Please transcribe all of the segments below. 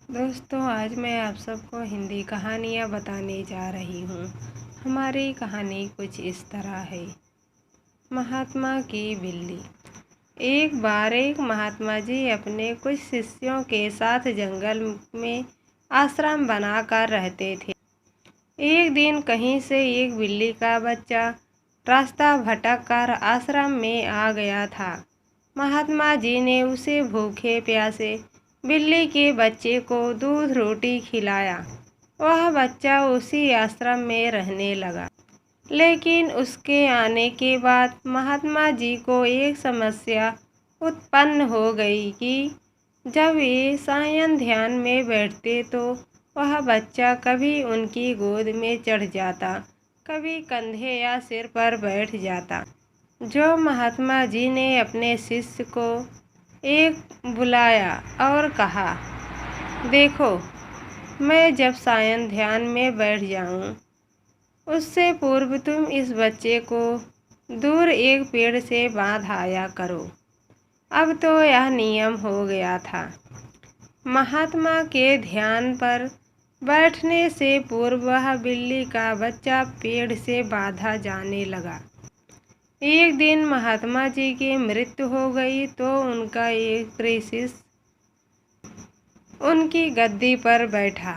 दोस्तों, आज मैं आप सबको हिंदी कहानियाँ बताने जा रही हूँ। हमारी कहानी कुछ इस तरह है। महात्मा की बिल्ली। एक बार एक महात्मा जी अपने कुछ शिष्यों के साथ जंगल में आश्रम बनाकर रहते थे। एक दिन कहीं से एक बिल्ली का बच्चा रास्ता भटक कर आश्रम में आ गया था। महात्मा जी ने उसे भूखे प्यासे बिल्ली के बच्चे को दूध रोटी खिलाया। वह बच्चा उसी आश्रम में रहने लगा। लेकिन उसके आने के बाद महात्मा जी को एक समस्या उत्पन्न हो गई कि जब ये सायं ध्यान में बैठते तो वह बच्चा कभी उनकी गोद में चढ़ जाता, कभी कंधे या सिर पर बैठ जाता। जो महात्मा जी ने अपने शिष्य को एक बुलाया और कहा, देखो, मैं जब सायं ध्यान में बैठ जाऊं, उससे पूर्व तुम इस बच्चे को दूर एक पेड़ से बांध आया करो। अब तो यह नियम हो गया था। महात्मा के ध्यान पर बैठने से पूर्व वह बिल्ली का बच्चा पेड़ से बांधा जाने लगा। एक दिन महात्मा जी की मृत्यु हो गई तो उनका एक प्रिय शिष्य उनकी गद्दी पर बैठा।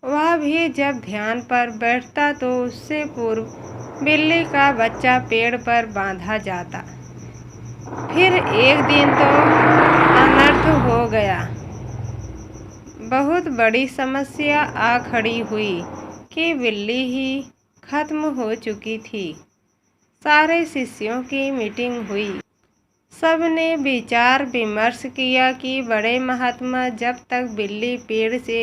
वह भी जब ध्यान पर बैठता तो उससे पूर्व बिल्ली का बच्चा पेड़ पर बांधा जाता। फिर एक दिन तो अनर्थ हो गया। बहुत बड़ी समस्या आ खड़ी हुई कि बिल्ली ही खत्म हो चुकी थी। सारे शिष्यों की मीटिंग हुई। सबने विचार विमर्श किया कि बड़े महात्मा जब तक बिल्ली पेड़ से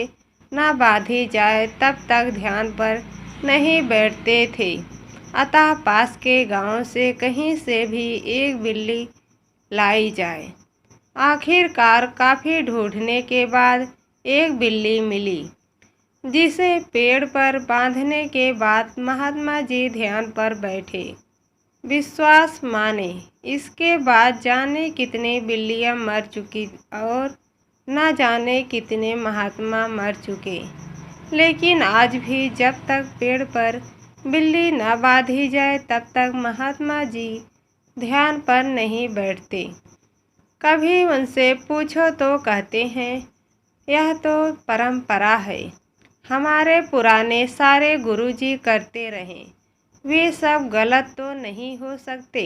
न बांधी जाए तब तक ध्यान पर नहीं बैठते थे। अतः पास के गांव से कहीं से भी एक बिल्ली लाई जाए। आखिरकार काफ़ी ढूंढने के बाद एक बिल्ली मिली, जिसे पेड़ पर बांधने के बाद महात्मा जी ध्यान पर बैठे। विश्वास माने, इसके बाद जाने कितने बिल्लियां मर चुकी और न जाने कितने महात्मा मर चुके। लेकिन आज भी जब तक पेड़ पर बिल्ली न बांधी जाए तब तक महात्मा जी ध्यान पर नहीं बैठते। कभी उनसे पूछो तो कहते हैं, यह तो परंपरा है, हमारे पुराने सारे गुरुजी करते रहे, वे सब गलत तो नहीं हो सकते।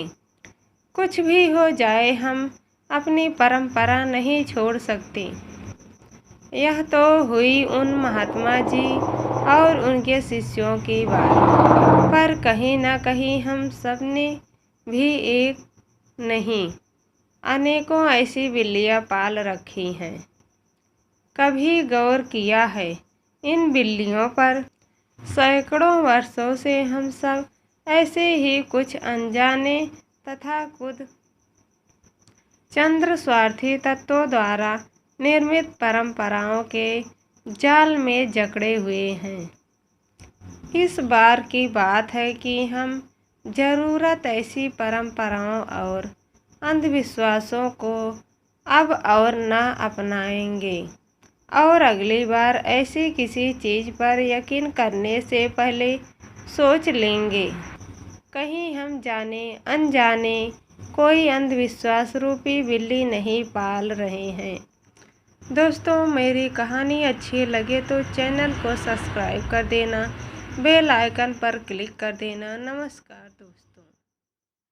कुछ भी हो जाए, हम अपनी परंपरा नहीं छोड़ सकते। यह तो हुई उन महात्मा जी और उनके शिष्यों की बात, पर कहीं ना कहीं हम सब ने भी एक नहीं अनेकों ऐसी बिल्लियां पाल रखी हैं। कभी गौर किया है इन बिल्लियों पर? सैकड़ों वर्षों से हम सब ऐसे ही कुछ अनजाने तथा खुद चंद्र स्वार्थी तत्वों द्वारा निर्मित परंपराओं के जाल में जकड़े हुए हैं। इस बार की बात है कि हम जरूरत ऐसी परंपराओं और अंधविश्वासों को अब और न अपनाएंगे और अगली बार ऐसी किसी चीज़ पर यकीन करने से पहले सोच लेंगे। कहीं हम जाने अनजाने कोई अंधविश्वास रूपी बिल्ली नहीं पाल रहे हैं। दोस्तों, मेरी कहानी अच्छी लगे तो चैनल को सब्सक्राइब कर देना, बेल आइकन पर क्लिक कर देना। नमस्कार दोस्तों।